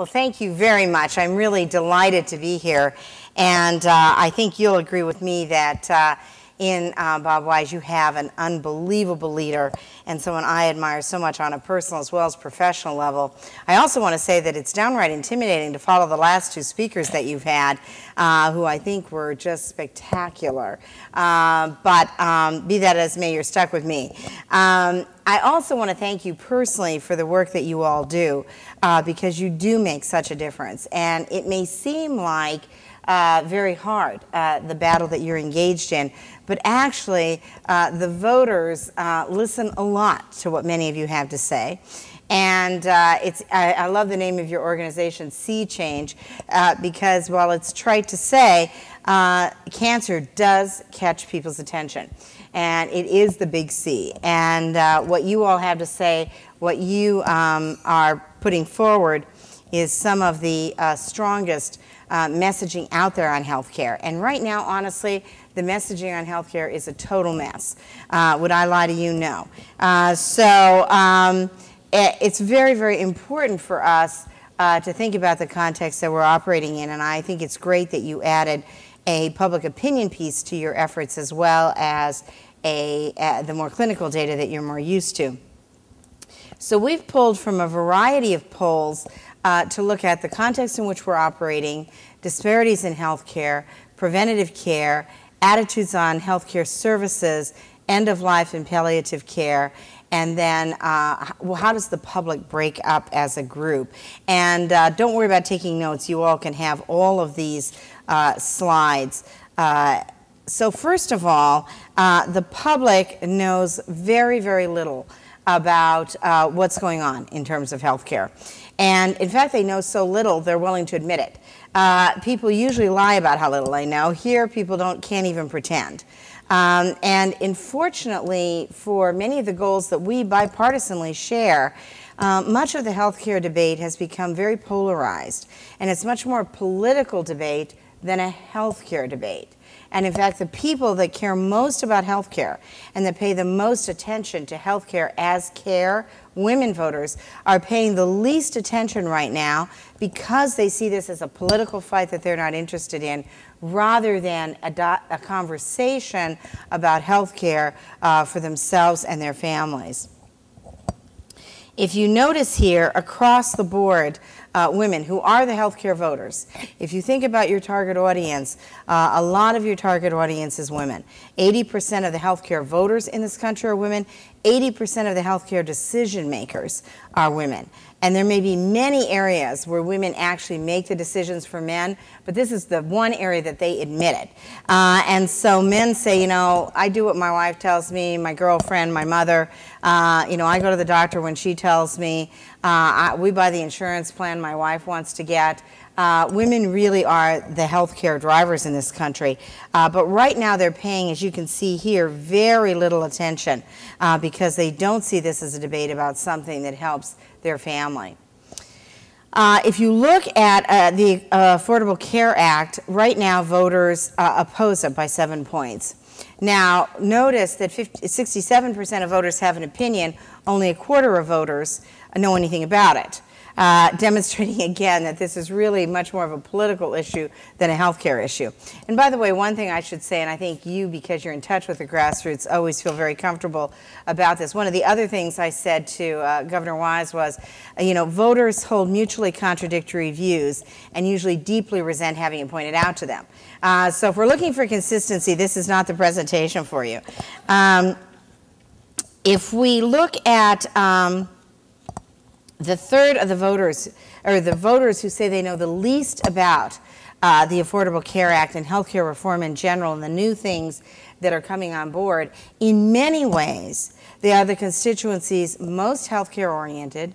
Well, thank you very much. I'm really delighted to be here. And I think you'll agree with me that in Bob Wise, you have an unbelievable leader and someone I admire so much on a personal as well as professional level. I also want to say that it's downright intimidating to follow the last two speakers that you've had, who I think were just spectacular. But be that as may, you're stuck with me. I also want to thank you personally for the work that you all do, because you do make such a difference. And it may seem like very hard, the battle that you're engaged in, but actually the voters listen a lot to what many of you have to say. And I love the name of your organization, Sea Change, because while it's trite to say, cancer does catch people's attention. And it is the big C. And what you all have to say, what you are putting forward is some of the strongest messaging out there on healthcare. And right now, honestly, the messaging on healthcare is a total mess. Would I lie to you? No. It's very, very important for us to think about the context that we're operating in, and I think it's great that you added a public opinion piece to your efforts as well as the more clinical data that you're more used to. So we've pulled from a variety of polls to look at the context in which we're operating, disparities in healthcare, preventative care, attitudes on healthcare services, end-of-life and palliative care, and then how does the public break up as a group? And don't worry about taking notes. You all can have all of these slides. So first of all, the public knows very, very little about what's going on in terms of healthcare. And in fact, they know so little, they're willing to admit it. People usually lie about how little they know. Here, people can't even pretend. And unfortunately, for many of the goals that we bipartisanly share, much of the healthcare debate has become very polarized. And it's much more a political debate than a healthcare debate. And in fact, the people that care most about healthcare and that pay the most attention to healthcare as care, women voters, are paying the least attention right now because they see this as a political fight that they're not interested in, rather than a conversation about healthcare for themselves and their families. If you notice here, across the board, women who are the healthcare voters, if you think about your target audience, a lot of your target audience is women. 80% of the healthcare voters in this country are women. 80% of the healthcare decision makers are women. And there may be many areas where women actually make the decisions for men, but this is the one area that they admitted. And so men say, you know, I do what my wife tells me, my girlfriend, my mother. You know, I go to the doctor when she tells me. We buy the insurance plan my wife wants to get. Women really are the healthcare drivers in this country. But right now they're paying, as you can see here, very little attention because they don't see this as a debate about something that helps their family. If you look at the Affordable Care Act, right now voters oppose it by 7 points. Now, notice that 67% of voters have an opinion, only a quarter of voters know anything about it. Demonstrating again that this is really much more of a political issue than a healthcare issue. And by the way, one thing I should say, and I think you, because you're in touch with the grassroots, always feel very comfortable about this. One of the other things I said to Governor Wise was, you know, voters hold mutually contradictory views and usually deeply resent having it pointed out to them. So if we're looking for consistency, this is not the presentation for you. If we look at the third of the voters, or the voters who say they know the least about the Affordable Care Act and healthcare reform in general and the new things that are coming on board, in many ways, they are the constituencies most healthcare oriented,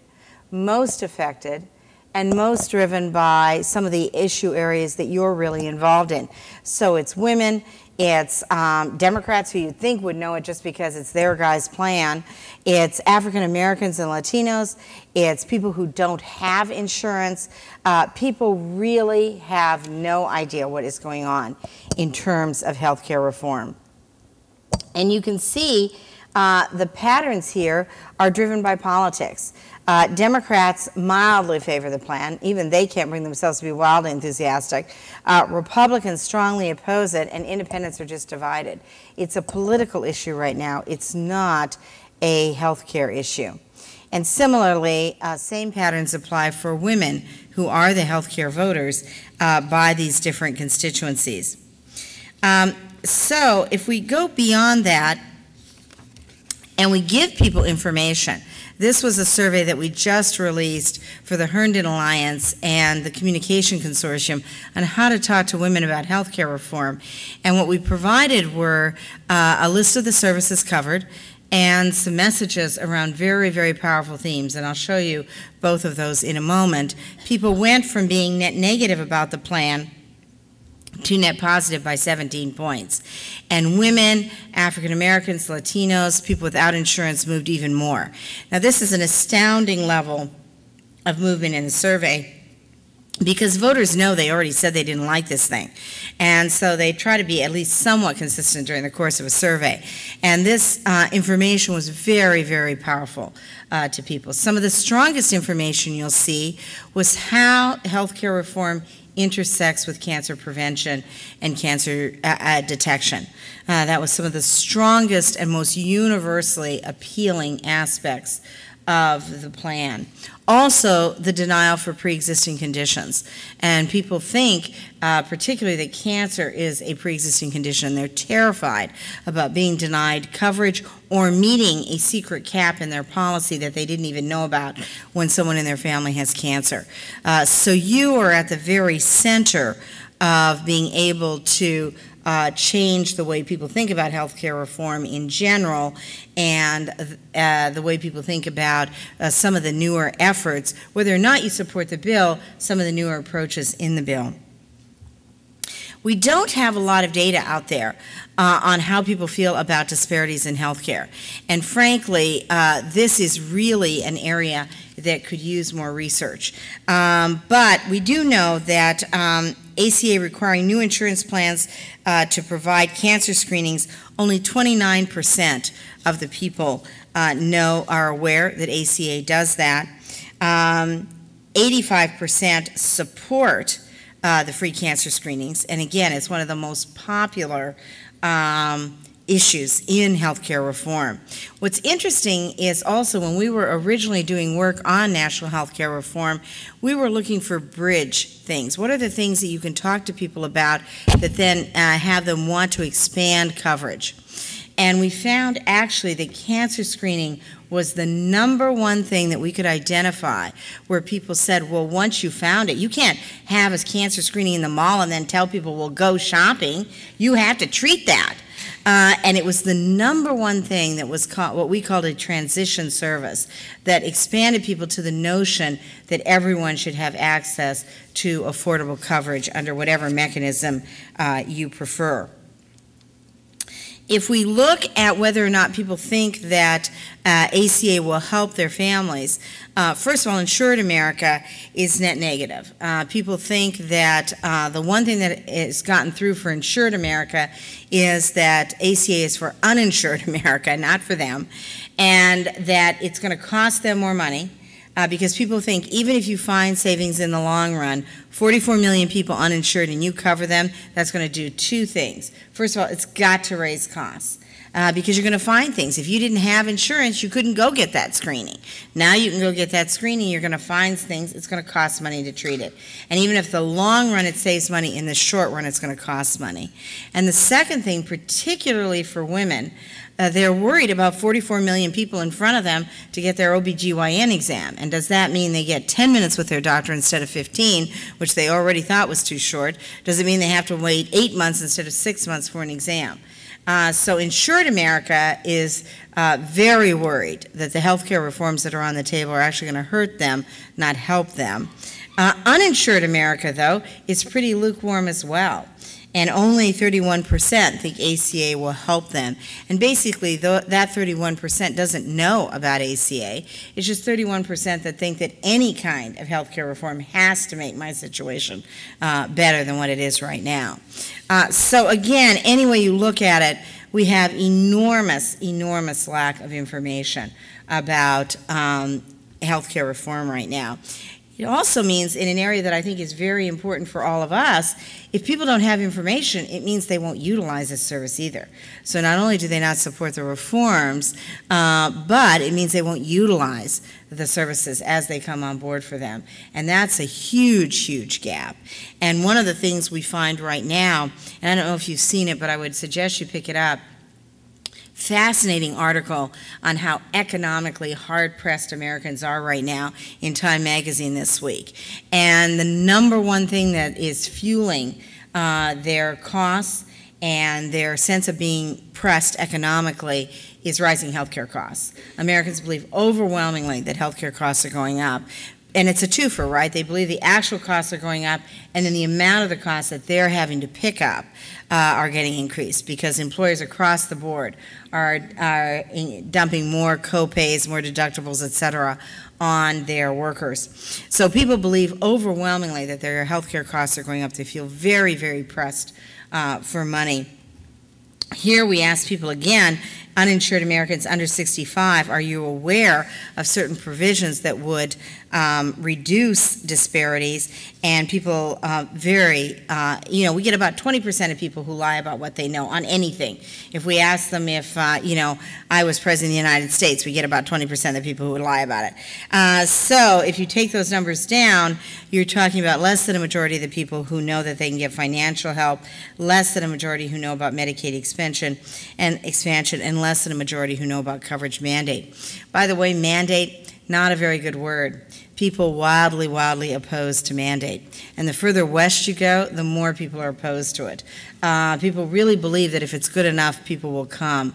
most affected, and most driven by some of the issue areas that you're really involved in. So it's women, it's Democrats who you'd think would know it just because it's their guy's plan. It's African Americans and Latinos. It's people who don't have insurance. People really have no idea what is going on in terms of healthcare reform. And you can see the patterns here are driven by politics. Democrats mildly favor the plan. Even they can't bring themselves to be wildly enthusiastic. Republicans strongly oppose it, and independents are just divided. It's a political issue right now. It's not a health care issue. And similarly, same patterns apply for women who are the health care voters by these different constituencies. So if we go beyond that and we give people information, this was a survey that we just released for the Herndon Alliance and the Communication Consortium on how to talk to women about health care reform. And what we provided were a list of the services covered and some messages around very, very powerful themes. And I'll show you both of those in a moment. People went from being net negative about the plan to net positive by 17 points. And women, African Americans, Latinos, people without insurance moved even more. Now this is an astounding level of movement in the survey because voters know they already said they didn't like this thing. And so they try to be at least somewhat consistent during the course of a survey. And this information was very, very powerful to people. Some of the strongest information you'll see was how healthcare reform intersects with cancer prevention and cancer detection. That was some of the strongest and most universally appealing aspects of the plan. Also, the denial for pre-existing conditions. And people think, particularly that cancer is a pre-existing condition. They're terrified about being denied coverage or meeting a secret cap in their policy that they didn't even know about when someone in their family has cancer. So you are at the very center of being able to change the way people think about healthcare reform in general and the way people think about some of the newer efforts, whether or not you support the bill, some of the newer approaches in the bill. We don't have a lot of data out there on how people feel about disparities in healthcare. And frankly, this is really an area that could use more research. But we do know that ACA requiring new insurance plans to provide cancer screenings, only 29% of the people are aware that ACA does that. 85% support the free cancer screenings, and again, it's one of the most popular issues in healthcare reform. What's interesting is also when we were originally doing work on national healthcare reform, we were looking for bridge things. What are the things that you can talk to people about that then have them want to expand coverage? And we found actually that cancer screening was the #1 thing that we could identify where people said, well, once you found it, you can't have a cancer screening in the mall and then tell people, well, go shopping. You have to treat that. And it was the #1 thing that was called, what we called a transition service, that expanded people to the notion that everyone should have access to affordable coverage under whatever mechanism you prefer. If we look at whether or not people think that ACA will help their families, first of all, Insured America is net negative. People think that the one thing that has gotten through for Insured America is that ACA is for uninsured America, not for them, and that it's going to cost them more money. Because people think even if you find savings in the long run, 44 million people uninsured and you cover them, that's going to do two things. First of all, it's got to raise costs because you're going to find things. If you didn't have insurance, you couldn't go get that screening. Now you can go get that screening, you're going to find things, it's going to cost money to treat it. And even if the long run it saves money, in the short run it's going to cost money. And the second thing, particularly for women, they're worried about 44 million people in front of them to get their OBGYN exam. And does that mean they get 10 minutes with their doctor instead of 15, which they already thought was too short? Does it mean they have to wait 8 months instead of 6 months for an exam? So Insured America is very worried that the healthcare reforms that are on the table are actually going to hurt them, not help them. Uninsured America, though, is pretty lukewarm as well. And only 31% think ACA will help them. And basically, that 31% doesn't know about ACA. It's just 31% that think that any kind of healthcare reform has to make my situation better than what it is right now. So again, any way you look at it, we have enormous, enormous lack of information about healthcare reform right now. It also means, in an area that I think is very important for all of us, if people don't have information, it means they won't utilize this service either. So not only do they not support the reforms, but it means they won't utilize the services as they come on board for them. And that's a huge, huge gap. And one of the things we find right now, and I don't know if you've seen it, but I would suggest you pick it up, fascinating article on how economically hard-pressed Americans are right now in Time magazine this week. And the number one thing that is fueling their costs and their sense of being pressed economically is rising healthcare costs. Americans believe overwhelmingly that healthcare costs are going up. And it's a twofer, right? They believe the actual costs are going up, and then the amount of the costs that they're having to pick up are getting increased because employers across the board are dumping more co-pays, more deductibles, et cetera, on their workers. So people believe overwhelmingly that their health care costs are going up. They feel very, very pressed for money. Here we ask people again, uninsured Americans under 65, are you aware of certain provisions that would reduce disparities? And people we get about 20% of people who lie about what they know on anything. If we ask them if, I was president of the United States, we get about 20% of the people who would lie about it. So if you take those numbers down, you're talking about less than a majority of the people who know that they can get financial help, less than a majority who know about Medicaid expansion, and less than a majority who know about coverage mandate. By the way, mandate, not a very good word. People wildly, wildly opposed to mandate. And the further west you go, the more people are opposed to it. People really believe that if it's good enough, people will come.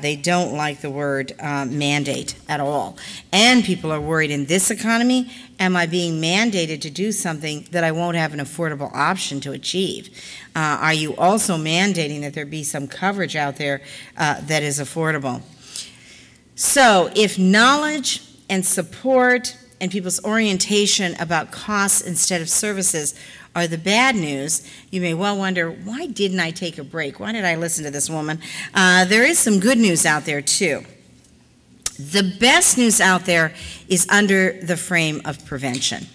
They don't like the word mandate at all. And people are worried in this economy, am I being mandated to do something that I won't have an affordable option to achieve? Are you also mandating that there be some coverage out there that is affordable? So if knowledge and support and people's orientation about costs instead of services are the bad news, you may well wonder, why didn't I take a break? Why did I listen to this woman? There is some good news out there, too. The best news out there is under the frame of prevention.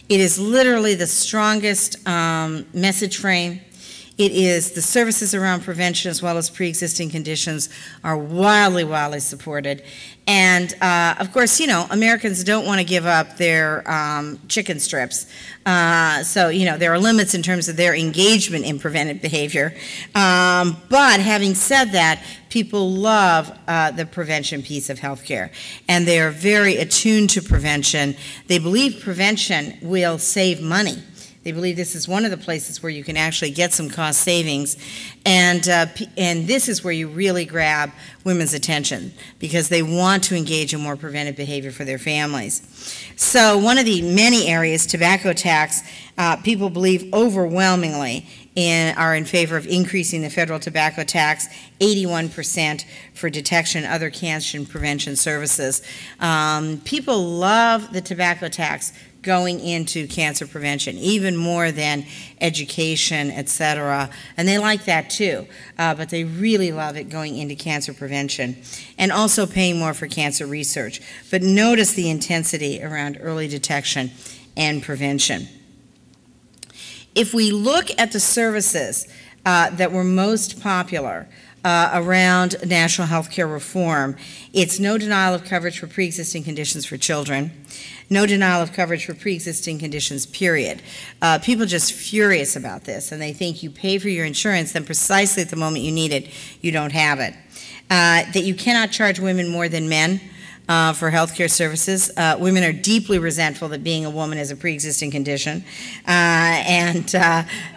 It is literally the strongest message frame. It is the services around prevention as well as pre-existing conditions are wildly, wildly supported. And, of course, Americans don't want to give up their chicken strips. So, there are limits in terms of their engagement in preventive behavior. But having said that, people love the prevention piece of healthcare. And they are very attuned to prevention. They believe prevention will save money. They believe this is one of the places where you can actually get some cost savings, and this is where you really grab women's attention because they want to engage in more preventive behavior for their families. So one of the many areas, tobacco tax, people believe overwhelmingly are in favor of increasing the federal tobacco tax, 81% for detection and other cancer prevention services. People love the tobacco tax going into cancer prevention, even more than education, et cetera. And they like that too, but they really love it going into cancer prevention and also paying more for cancer research. But notice the intensity around early detection and prevention. If we look at the services that were most popular around national health care reform, it's no denial of coverage for pre-existing conditions for children, no denial of coverage for pre-existing conditions, period. People are just furious about this, and they think you pay for your insurance, then precisely at the moment you need it, you don't have it. That you cannot charge women more than men for health care services. Women are deeply resentful that being a woman is a pre-existing condition, and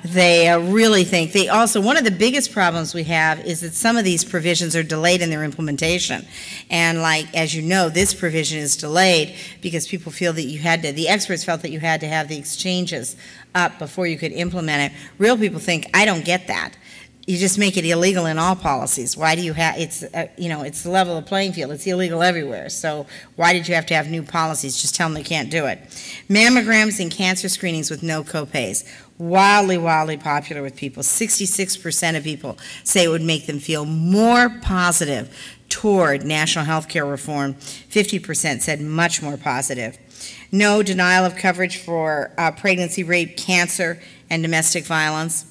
they really think, one of the biggest problems we have is that some of these provisions are delayed in their implementation. And as you know, this provision is delayed because people feel that the experts felt that you had to have the exchanges up before you could implement it. Real people think, I don't get that. you just make it illegal in all policies. Why do you have, it's, it's the level of the playing field. It's illegal everywhere. So why did you have to have new policies? Just tell them they can't do it. Mammograms and cancer screenings with no copays. Wildly, wildly popular with people. 66% of people say it would make them feel more positive toward national health care reform. 50% said much more positive. No denial of coverage for pregnancy, rape, cancer, and domestic violence.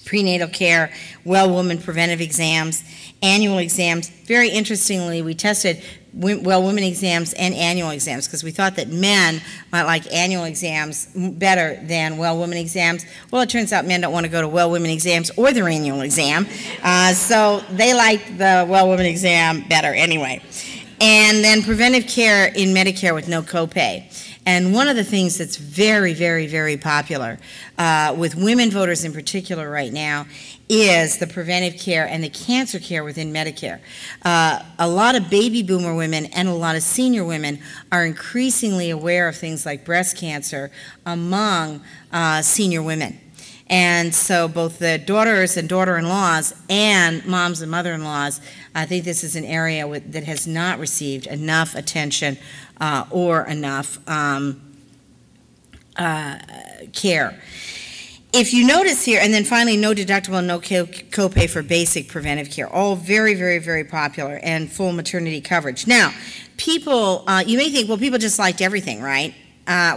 Prenatal care, well woman preventive exams, annual exams. Very interestingly, we tested well women exams and annual exams because we thought that men might like annual exams better than well woman exams. Well, it turns out men don't want to go to well women exams or their annual exam, so they like the well woman exam better anyway. And then preventive care in Medicare with no copay. And one of the things that's very, very, very popular with women voters in particular right now is the preventive care and the cancer care within Medicare. A lot of baby boomer women and a lot of senior women are increasingly aware of things like breast cancer among senior women. And so both the daughters and daughter-in-laws and moms and mother-in-laws, I think this is an area that has not received enough attention or enough care. If you notice here, and then finally no deductible, no copay for basic preventive care, all very, very, very popular, and full maternity coverage. Now, people, you may think, well, people just liked everything, right?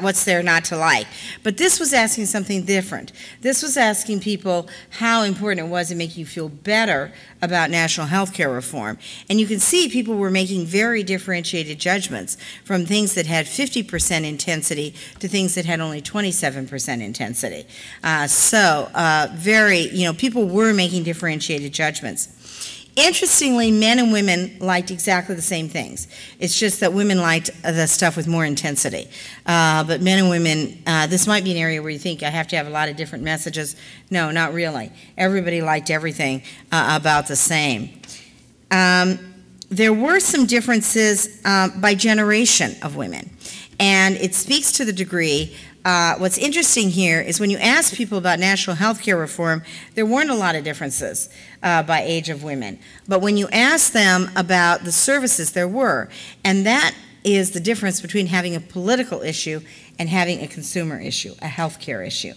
What's there not to like? But this was asking something different. This was asking people how important it was to make you feel better about national health care reform. And you can see people were making very differentiated judgments from things that had 50% intensity to things that had only 27% intensity. People were making differentiated judgments. Interestingly, men and women liked exactly the same things. It's just that women liked the stuff with more intensity. But men and women, this might be an area where you think I have to have a lot of different messages. No, not really. Everybody liked everything about the same. There were some differences by generation of women, and it speaks to the degree. What's interesting here is when you ask people about national health care reform, there weren't a lot of differences by age of women. But when you ask them about the services, there were. And that is the difference between having a political issue and having a consumer issue, a health care issue.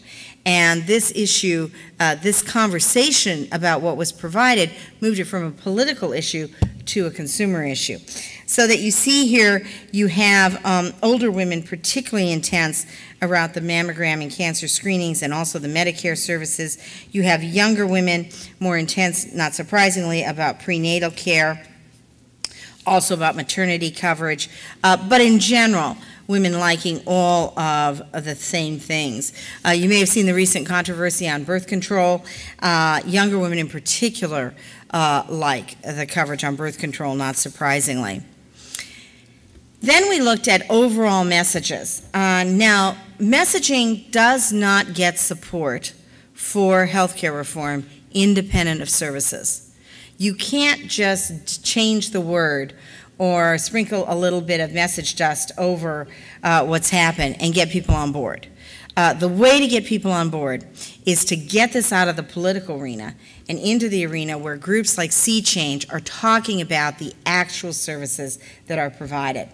And this issue, this conversation about what was provided, moved it from a political issue to a consumer issue. So that you see here, you have older women particularly intense about the mammogram and cancer screenings and also the Medicare services. You have younger women more intense, not surprisingly, about prenatal care, also about maternity coverage, but in general, women liking all of the same things. You may have seen the recent controversy on birth control. Younger women in particular like the coverage on birth control, not surprisingly. Then we looked at overall messages. Now, messaging does not get support for healthcare reform independent of services. You can't just change the word or sprinkle a little bit of message dust over what's happened and get people on board. The way to get people on board is to get this out of the political arena and into the arena where groups like Sea Change are talking about the actual services that are provided.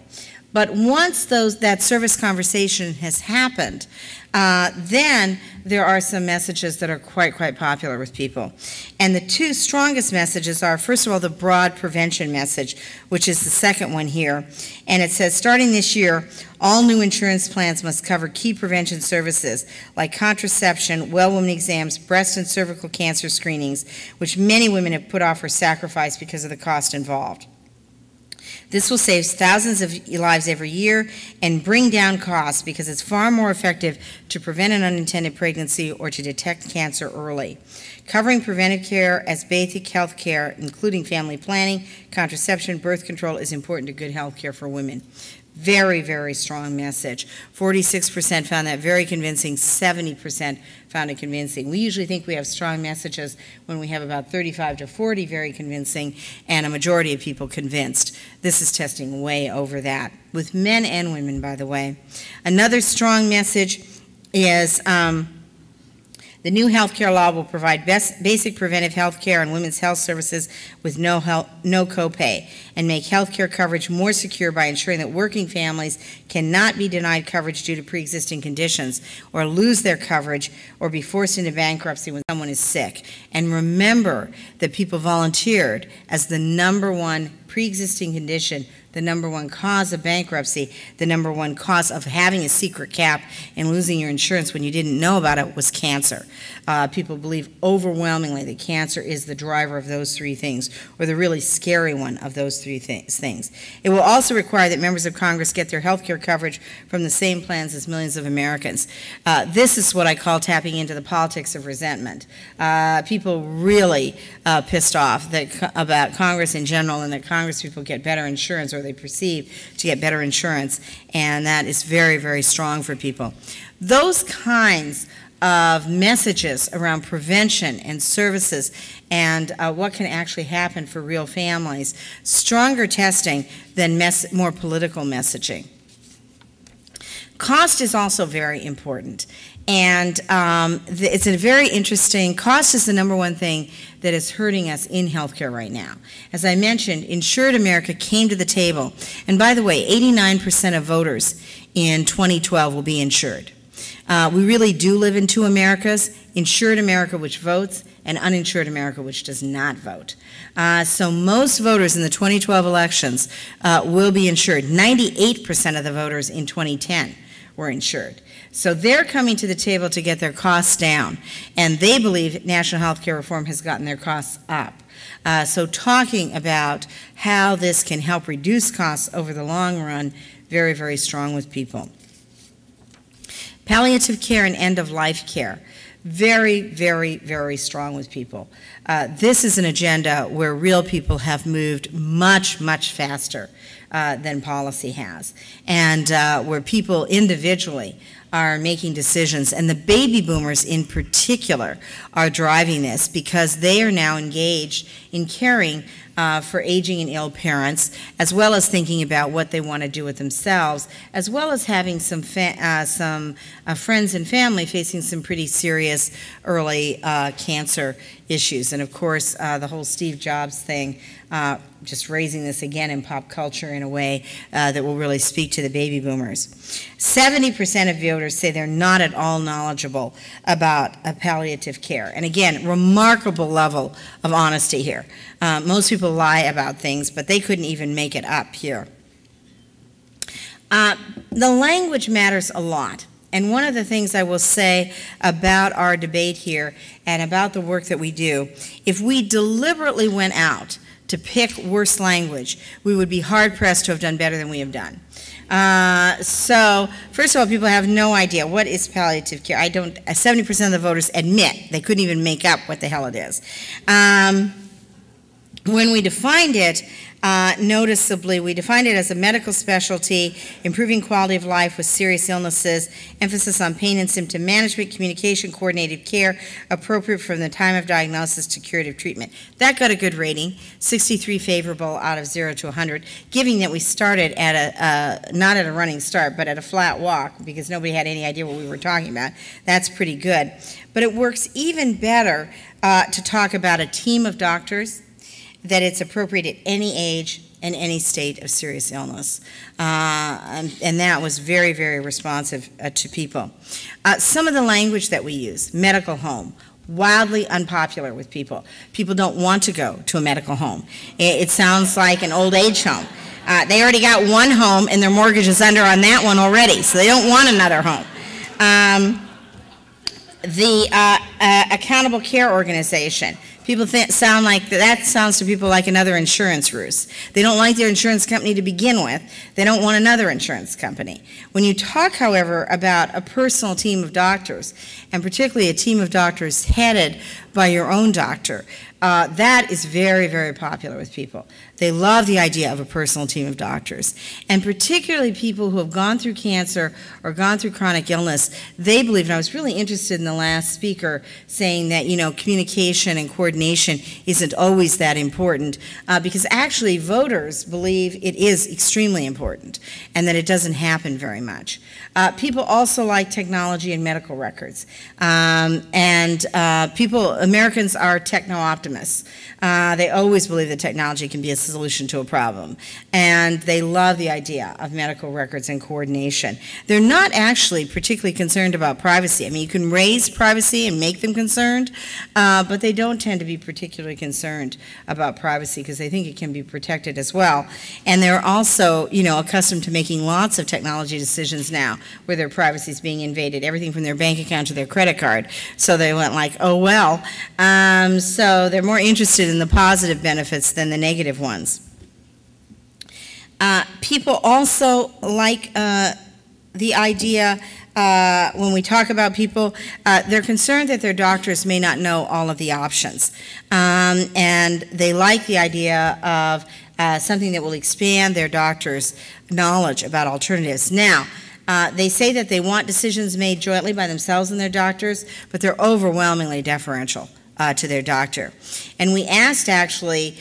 But once that service conversation has happened, then there are some messages that are quite popular with people. And the two strongest messages are, first of all, the broad prevention message, which is the second one here. And it says, starting this year, all new insurance plans must cover key prevention services like contraception, well woman exams, breast and cervical cancer screenings, which many women have put off or sacrificed because of the cost involved. This will save thousands of lives every year and bring down costs because it's far more effective to prevent an unintended pregnancy or to detect cancer early. Covering preventive care as basic health care, including family planning, contraception, birth control, is important to good health care for women. Very strong message. 46% found that very convincing, 70% found it convincing. We usually think we have strong messages when we have about 35 to 40 very convincing and a majority of people convinced. This is testing way over that, with men and women, by the way. Another strong message is The new health care law will provide basic preventive health care and women's health services with no copay, and make health care coverage more secure by ensuring that working families cannot be denied coverage due to pre-existing conditions, or lose their coverage, or be forced into bankruptcy when someone is sick. And remember that people volunteered as the number one pre-existing condition, the number one cause of bankruptcy, the number one cause of having a secret cap and losing your insurance when you didn't know about it was cancer. People believe overwhelmingly that cancer is the driver of those three things, or the really scary one of those three things. It will also require that members of Congress get their health care coverage from the same plans as millions of Americans. This is what I call tapping into the politics of resentment. People really pissed off about Congress in general, and that Congress people get better insurance, or they perceive to get better insurance, and that is very, very strong for people. Those kinds of messages around prevention and services and what can actually happen for real families, stronger testing than more political messaging. Cost is also very important, and it's a very interesting, cost is the number one thing that is hurting us in healthcare right now. As I mentioned, Insured America came to the table, and by the way, 89% of voters in 2012 will be insured. We really do live in two Americas, insured America, which votes, and uninsured America, which does not vote. So most voters in the 2012 elections will be insured. 98% of the voters in 2010 were insured. So they're coming to the table to get their costs down, and they believe national health care reform has gotten their costs up. So talking about how this can help reduce costs over the long run, very, very strong with people. Palliative care and end-of-life care, very, very, very strong with people. This is an agenda where real people have moved much, much faster than policy has, and where people individually are making decisions, and the baby boomers in particular are driving this because they are now engaged in caring for aging and ill parents, as well as thinking about what they want to do with themselves, as well as having some friends and family facing some pretty serious early cancer issues. And of course, the whole Steve Jobs thing, just raising this again in pop culture in a way that will really speak to the baby boomers. 70% of voters say they're not at all knowledgeable about palliative care. And again, remarkable level of honesty here. Most people lie about things, but they couldn't even make it up here. The language matters a lot. And one of the things I will say about our debate here and about the work that we do, if we deliberately went out to pick worse language, we would be hard-pressed to have done better than we have done. So, first of all, people have no idea what is palliative care. 70% of the voters admit they couldn't even make up what the hell it is. When we defined it, noticeably, we defined it as a medical specialty, improving quality of life with serious illnesses, emphasis on pain and symptom management, communication, coordinated care, appropriate from the time of diagnosis to curative treatment. That got a good rating, 63 favorable out of 0 to 100, given that we started at not at a running start, but at a flat walk, because nobody had any idea what we were talking about. That's pretty good. But it works even better to talk about a team of doctors, that it's appropriate at any age and any state of serious illness. And that was very, very responsive to people. Some of the language that we use, medical home, wildly unpopular with people. People don't want to go to a medical home. It sounds like an old age home. They already got one home and their mortgage is under on that one already, so they don't want another home. The accountable care organization. People sound like, that sounds to people like another insurance ruse. They don't like their insurance company to begin with. They don't want another insurance company. When you talk, however, about a personal team of doctors, and particularly a team of doctors headed by your own doctor, That is very, very popular with people. They love the idea of a personal team of doctors. And particularly people who have gone through cancer or gone through chronic illness, they believe, and I was really interested in the last speaker saying that, communication and coordination isn't always that important, because actually voters believe it is extremely important and that it doesn't happen very much. People also like technology and medical records. Americans are techno-optimists. They always believe that technology can be a solution to a problem. And they love the idea of medical records and coordination. They're not actually particularly concerned about privacy. I mean, you can raise privacy and make them concerned, but they don't tend to be particularly concerned about privacy because they think it can be protected as well. And they're also, accustomed to making lots of technology decisions now where their privacy is being invaded, everything from their bank account to their credit card. So they went like, oh well. So they're more interested in the positive benefits than the negative ones. People also like the idea, when we talk about people, they're concerned that their doctors may not know all of the options. And they like the idea of something that will expand their doctor's knowledge about alternatives. Now, they say that they want decisions made jointly by themselves and their doctors, but they're overwhelmingly deferential to their doctor. And we asked actually,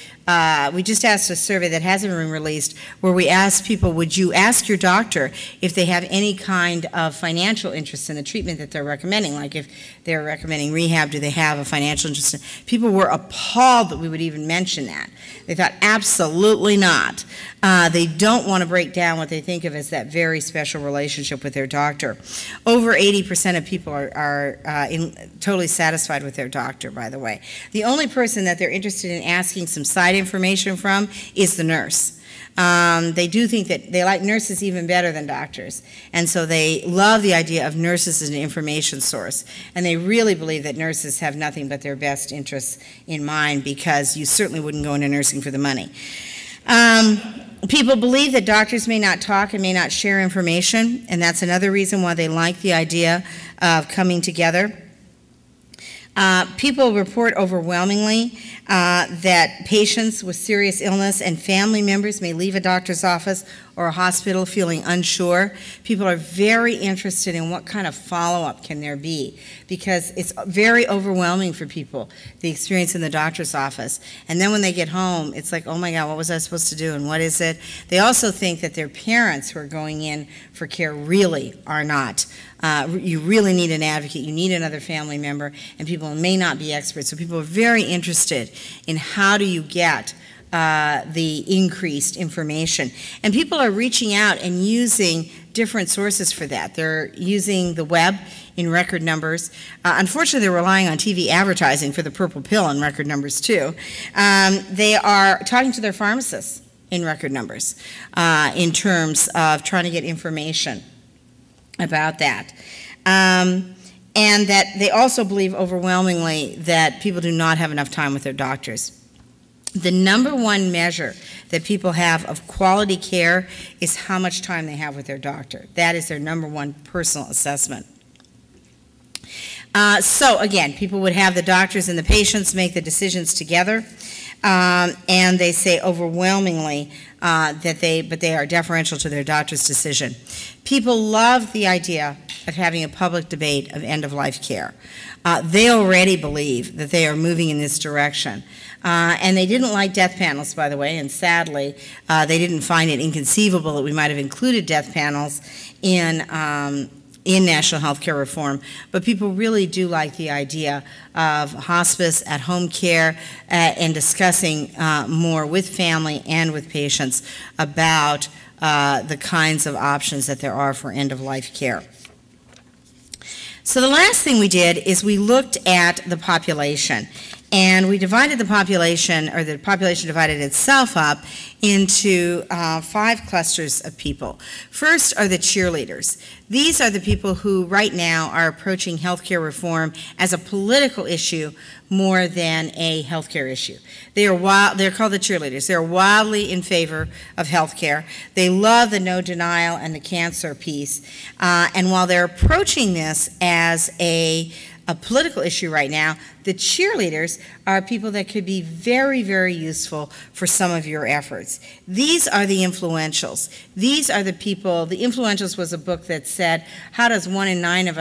we just asked a survey that hasn't been released where we asked people, would you ask your doctor if they have any kind of financial interest in the treatment that they're recommending? Like if they're recommending rehab, do they have a financial interest in? People were appalled that we would even mention that. They thought absolutely not. They don't want to break down what they think of as that very special relationship with their doctor. Over 80% of people are totally satisfied with their doctor, by the way. The only person that they're interested in asking some side information from is the nurse. They do think that they like nurses even better than doctors, and so they love the idea of nurses as an information source, and they really believe that nurses have nothing but their best interests in mind, because you certainly wouldn't go into nursing for the money. People believe that doctors may not talk and may not share information, and that's another reason why they like the idea of coming together. People report overwhelmingly that patients with serious illness and family members may leave a doctor's office or a hospital feeling unsure. People are very interested in what kind of follow-up can there be, because it's very overwhelming for people, the experience in the doctor's office. And then when they get home, it's like, oh my God, what was I supposed to do and what is it? They also think that their parents who are going in for care really are not. You really need an advocate, you need another family member, and people may not be experts. So people are very interested in how do you get the increased information. And people are reaching out and using different sources for that. They're using the web in record numbers. Unfortunately, they're relying on TV advertising for the purple pill in record numbers too. They are talking to their pharmacists in record numbers in terms of trying to get information about that. And that they also believe overwhelmingly that people do not have enough time with their doctors. The number one measure that people have of quality care is how much time they have with their doctor. That is their number one personal assessment. So again, people would have the doctors and the patients make the decisions together, and they say overwhelmingly that they are deferential to their doctor's decision. People love the idea of having a public debate of end-of-life care. They already believe that they are moving in this direction. And they didn't like death panels, by the way, and sadly, they didn't find it inconceivable that we might have included death panels in national health care reform, but people really do like the idea of hospice, at-home care, and discussing more with family and with patients about the kinds of options that there are for end-of-life care. So the last thing we did is we looked at the population, and we divided the population, or the population divided itself up into 5 clusters of people. First are the cheerleaders. These are the people who right now are approaching healthcare reform as a political issue more than a healthcare issue. They're called the cheerleaders. They're wildly in favor of healthcare. They love the no denial and the cancer piece. And while they're approaching this as a political issue right now, the cheerleaders are people that could be very, very useful for some of your efforts. These are the influentials. These are the people. The Influentials was a book that said, how does 1 in 10 of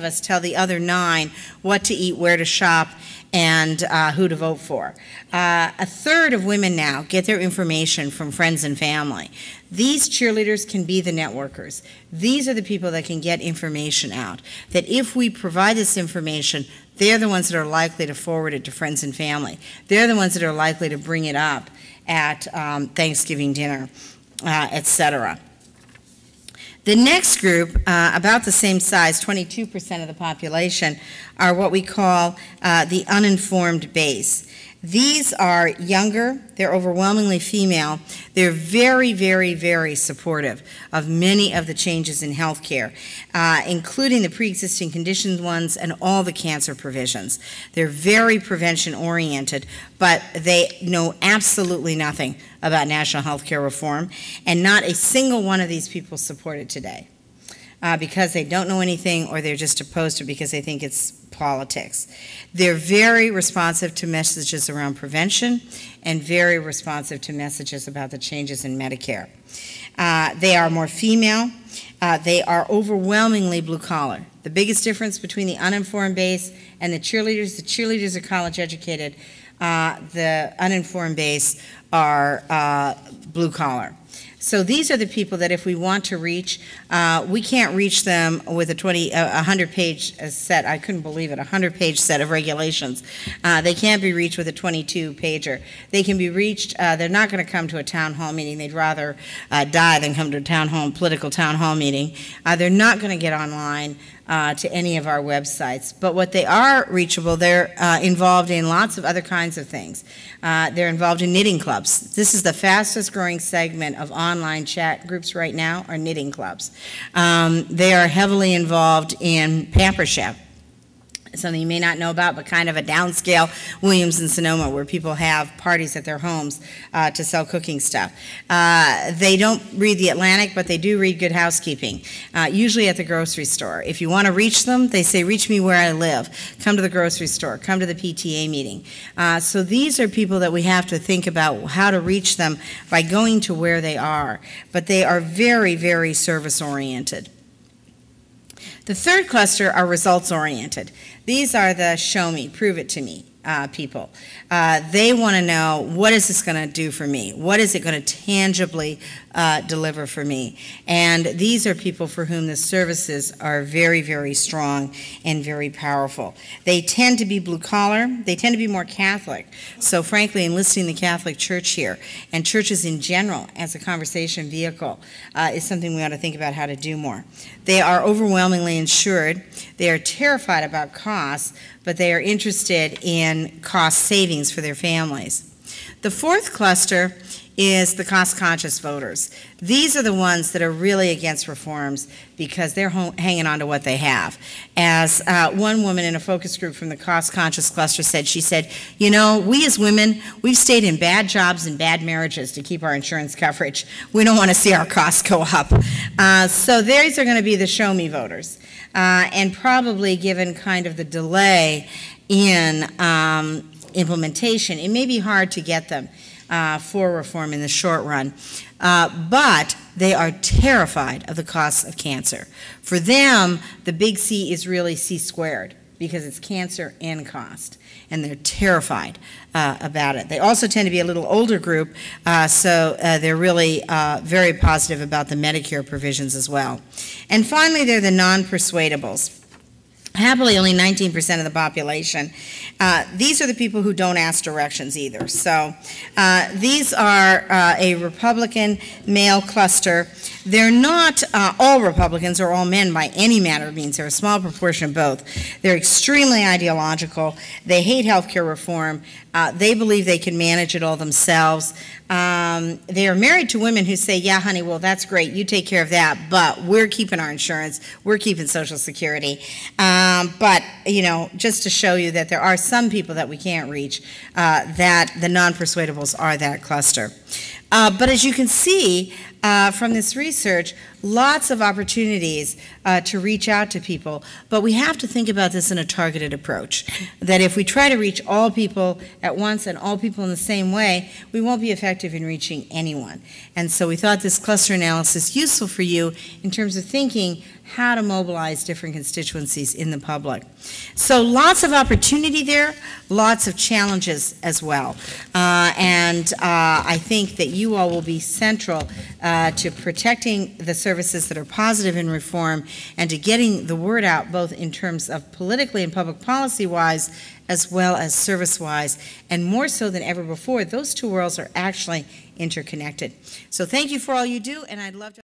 us tell the other 9 what to eat, where to shop, and who to vote for. A third of women now get their information from friends and family. These cheerleaders can be the networkers. These are the people that can get information out. That if we provide this information, they're the ones that are likely to forward it to friends and family. They're the ones that are likely to bring it up at Thanksgiving dinner, etc. The next group, about the same size, 22% of the population, are what we call the uninformed base. These are younger, they're overwhelmingly female, they're very, very, very supportive of many of the changes in healthcare, including the pre-existing conditions ones and all the cancer provisions. They're very prevention-oriented, but they know absolutely nothing about national healthcare reform, and not a single one of these people support it today because they don't know anything or they're just opposed to it because they think it's politics. They're very responsive to messages around prevention and very responsive to messages about the changes in Medicare. They are more female. They are overwhelmingly blue collar. The biggest difference between the uninformed base and the cheerleaders are college educated. The uninformed base are blue collar. So these are the people that if we want to reach, we can't reach them with a 100-page set. I couldn't believe it, a 100-page set of regulations. They can't be reached with a 22-pager. They can be reached, they're not going to come to a town hall meeting. They'd rather die than come to a political town hall meeting. They're not going to get online to any of our websites. But what they are reachable, they're involved in lots of other kinds of things. They're involved in knitting clubs. This is the fastest growing segment of online chat groups right now, are knitting clubs. They are heavily involved in Pamper Chef, something you may not know about, but kind of a downscale Williams and Sonoma where people have parties at their homes to sell cooking stuff. They don't read The Atlantic, but they do read Good Housekeeping, usually at the grocery store. If you want to reach them, they say, reach me where I live. Come to the grocery store. Come to the PTA meeting. So these are people that we have to think about how to reach them by going to where they are. But they are very, very service-oriented. The third cluster are results-oriented. These are the show me, prove it to me people. They want to know, what is this going to do for me? What is it going to tangibly deliver for me? And these are people for whom the services are very, very strong and very powerful. They tend to be blue collar. They tend to be more Catholic. So frankly, enlisting the Catholic Church here and churches in general as a conversation vehicle is something we ought to think about how to do more. They are overwhelmingly insured. They are terrified about costs, but they are interested in cost savings for their families. The fourth cluster is the cost-conscious voters. These are the ones that are really against reforms because they're hanging on to what they have. As one woman in a focus group from the cost-conscious cluster said, she said, you know, we as women, we've stayed in bad jobs and bad marriages to keep our insurance coverage. We don't want to see our costs go up. So these are going to be the show-me voters. And probably given kind of the delay in implementation, it may be hard to get them for reform in the short run. But they are terrified of the costs of cancer. For them, the big C is really C squared because it's cancer and cost. And they're terrified about it. They also tend to be a little older group, so they're really very positive about the Medicare provisions as well. And finally, they're the non-persuadables. Happily, only 19% of the population. These are the people who don't ask directions either. So these are a Republican male cluster. They're not all Republicans or all men by any manner of means. They're a small proportion of both. They're extremely ideological. They hate health care reform. They believe they can manage it all themselves. They are married to women who say, yeah, honey, well, that's great. You take care of that, but we're keeping our insurance. We're keeping Social Security. But, you know, just to show you that there are some people that we can't reach, that the non-persuadables are that cluster. But as you can see from this research, lots of opportunities to reach out to people, but we have to think about this in a targeted approach, that if we try to reach all people at once and all people in the same way, we won't be effective in reaching anyone. And so we thought this cluster analysis useful for you in terms of thinking how to mobilize different constituencies in the public. So lots of opportunity there, lots of challenges as well. And I think that you all will be central to protecting the services that are positive in reform and to getting the word out both in terms of politically and public policy-wise as well as service-wise. And more so than ever before, those two worlds are actually interconnected. So thank you for all you do, and I'd love to